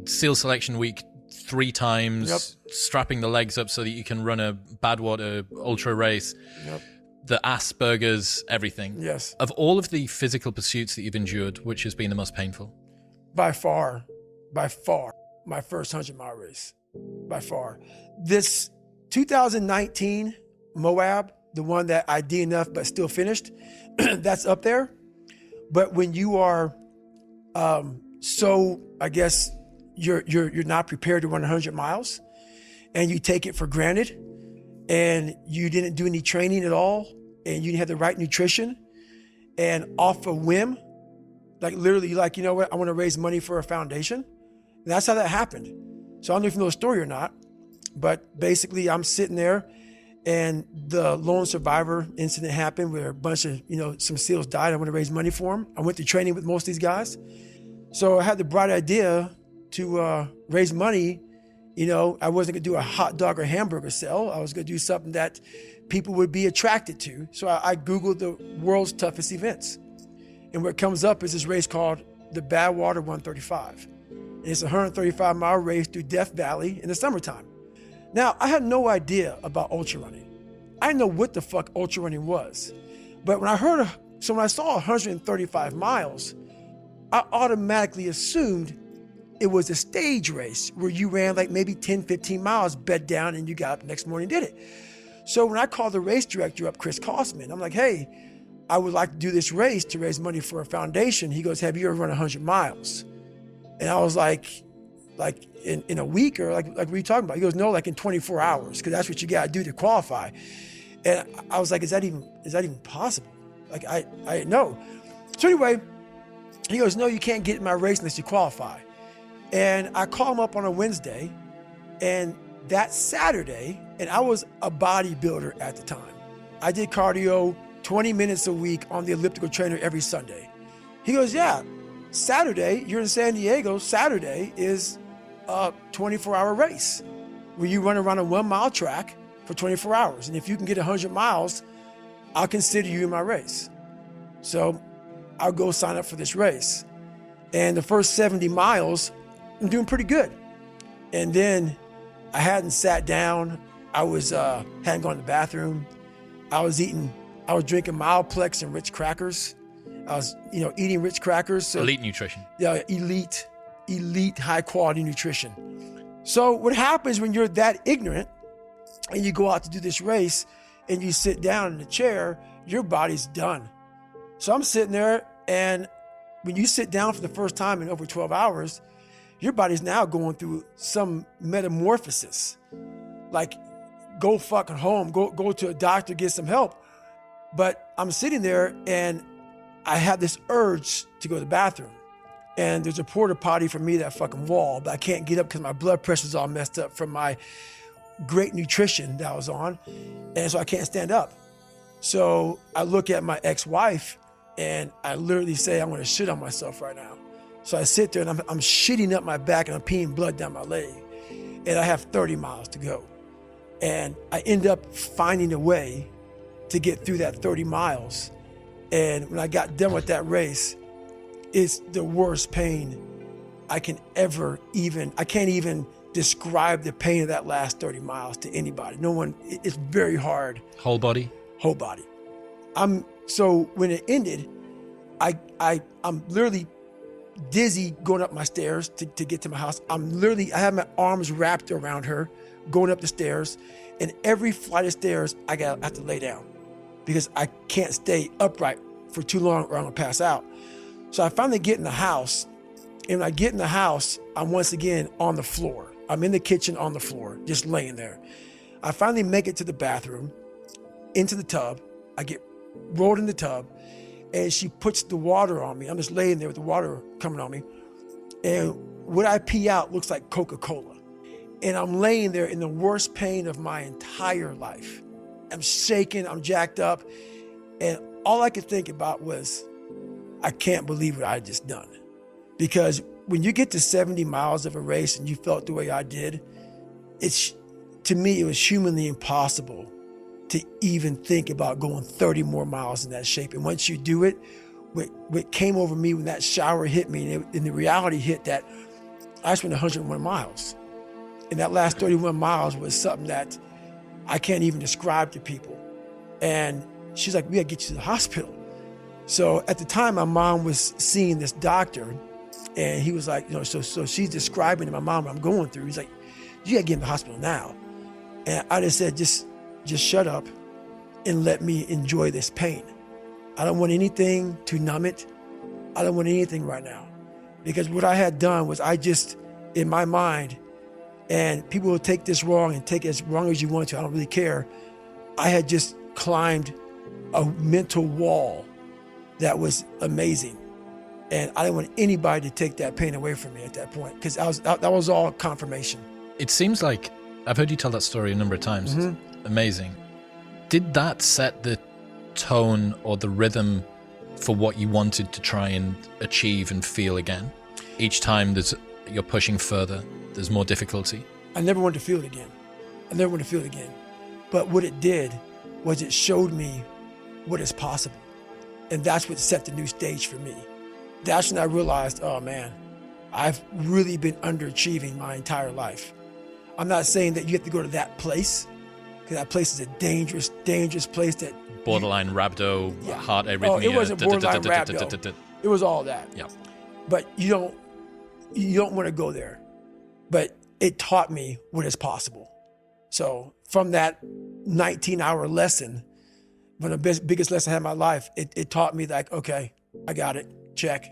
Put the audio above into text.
SEAL Selection Week 3 times, Yep. strapping the legs up so that you can run a Badwater ultra race. Yep. The Asperger's, everything. Yes. Of all of the physical pursuits that you've endured, which has been the most painful? By far, my first 100-mile race. By far. This 2019 Moab, the one that I DNF'd but still finished, that's up there. But when you are so, I guess, you're not prepared to run 100 miles, and you take it for granted, and you didn't do any training at all, and you didn't have the right nutrition, and off a whim, like literally, like, you know what, I want to raise money for a foundation. And that's how that happened. So I don't know if you know the story or not, but basically I'm sitting there, and the lone survivor incident happened where a bunch of, some SEALs died. I want to raise money for them. I went to training with most of these guys. So I had the bright idea to raise money. I wasn't gonna do a hot dog or hamburger sell. I was gonna do something that people would be attracted to. So I Googled the world's toughest events. And what comes up is this race called the Badwater 135. And it's a 135-mile race through Death Valley in the summertime. Now, I had no idea about ultra running. I didn't know what the fuck ultra running was. But when I saw 135 miles, I automatically assumed it was a stage race where you ran like maybe 10, 15 miles, bed down, and you got up the next morning and did it. So when I called the race director up, Chris Kosman, I'm like, hey, I would like to do this race to raise money for a foundation. He goes, have you ever run 100 miles? And I was like in a week, or like what are you talking about? He goes, no, like in 24 hours, because that's what you got to do to qualify. And I was like, is that even possible? Like, I didn't know. So anyway, he goes, no, you can't get in my race unless you qualify. And I call him up on a Wednesday, and that Saturday, and I was a bodybuilder at the time. I did cardio 20 minutes a week on the elliptical trainer every Sunday. He goes, yeah, Saturday, you're in San Diego, Saturday is a 24-hour race where you run around a 1-mile track for 24 hours. And if you can get 100 miles, I'll consider you in my race. So I'll go sign up for this race. And the first 70 miles, I'm doing pretty good. And then I hadn't sat down. I hadn't gone to the bathroom. I was drinking Mileplex and Ritz crackers. I was, eating Ritz crackers. So, elite nutrition. Yeah, elite, high quality nutrition. So what happens when you're that ignorant and you go out to do this race and you sit down in the chair, your body's done. So I'm sitting there, and when you sit down for the first time in over 12 hours, your body's now going through some metamorphosis. Like, go fucking home, go to a doctor, get some help. But I'm sitting there, and I have this urge to go to the bathroom. And there's a porta potty for me, that fucking wall, but I can't get up because my blood pressure's all messed up from my great nutrition that I was on. And so I can't stand up. So I look at my ex-wife, and I literally say, I'm gonna shit on myself right now. So I sit there, and I'm shitting up my back, and I'm peeing blood down my leg. And I have 30 miles to go. And I end up finding a way to get through that 30 miles. And when I got done with that race, it's the worst pain I can't even describe the pain of that last 30 miles to anybody. No one, it's very hard. Whole body? Whole body. So when it ended, I'm literally dizzy going up my stairs to get to my house. I have my arms wrapped around her going up the stairs, and every flight of stairs I have to lay down because I can't stay upright for too long or I'm gonna pass out. So I finally get in the house, and when I get in the house, I'm once again on the floor. I'm in the kitchen on the floor, just laying there. I finally make it to the bathroom, into the tub. I get rolled in the tub, and she puts the water on me. I'm just laying there with the water coming on me. And what I pee out looks like Coca-Cola. And I'm laying there in the worst pain of my entire life. I'm shaking, I'm jacked up. And all I could think about was, I can't believe what I had just done. Because when you get to 70 miles of a race and you felt the way I did, to me, it was humanly impossible to even think about going 30 more miles in that shape. And once you do it, what came over me when that shower hit me, and the reality hit that I just went 101 miles. And that last 31 miles was something that I can't even describe to people. And she's like, we gotta get you to the hospital. So at the time, my mom was seeing this doctor, and he was like, so she's describing to my mom what I'm going through. He's like, you gotta get in the hospital now. And I just said, just shut up and let me enjoy this pain. I don't want anything to numb it. I don't want anything right now. Because what I had done was I just, in my mind, and people will take this wrong and take it as wrong as you want to, I don't really care. I had just climbed a mental wall that was amazing. And I didn't want anybody to take that pain away from me at that point, because that was all confirmation. It seems like, I've heard you tell that story a number of times. It's amazing. Did that set the tone or the rhythm for what you wanted to try and achieve and feel again? Each time you're pushing further, there's more difficulty. I never wanted to feel it again. But what it did was it showed me what is possible. And that's what set the new stage for me. That's when I realized, oh man, I've really been underachieving my entire life. I'm not saying that you have to go to that place, because that place is a dangerous, dangerous place that... Borderline rhabdo, heart arrhythmia. Oh, it wasn't borderline rhabdo. It was all that. Yeah. But you don't want to go there. But it taught me what is possible. So from that 19-hour lesson, one of the biggest lessons I had in my life, it taught me that, okay, I got it, check.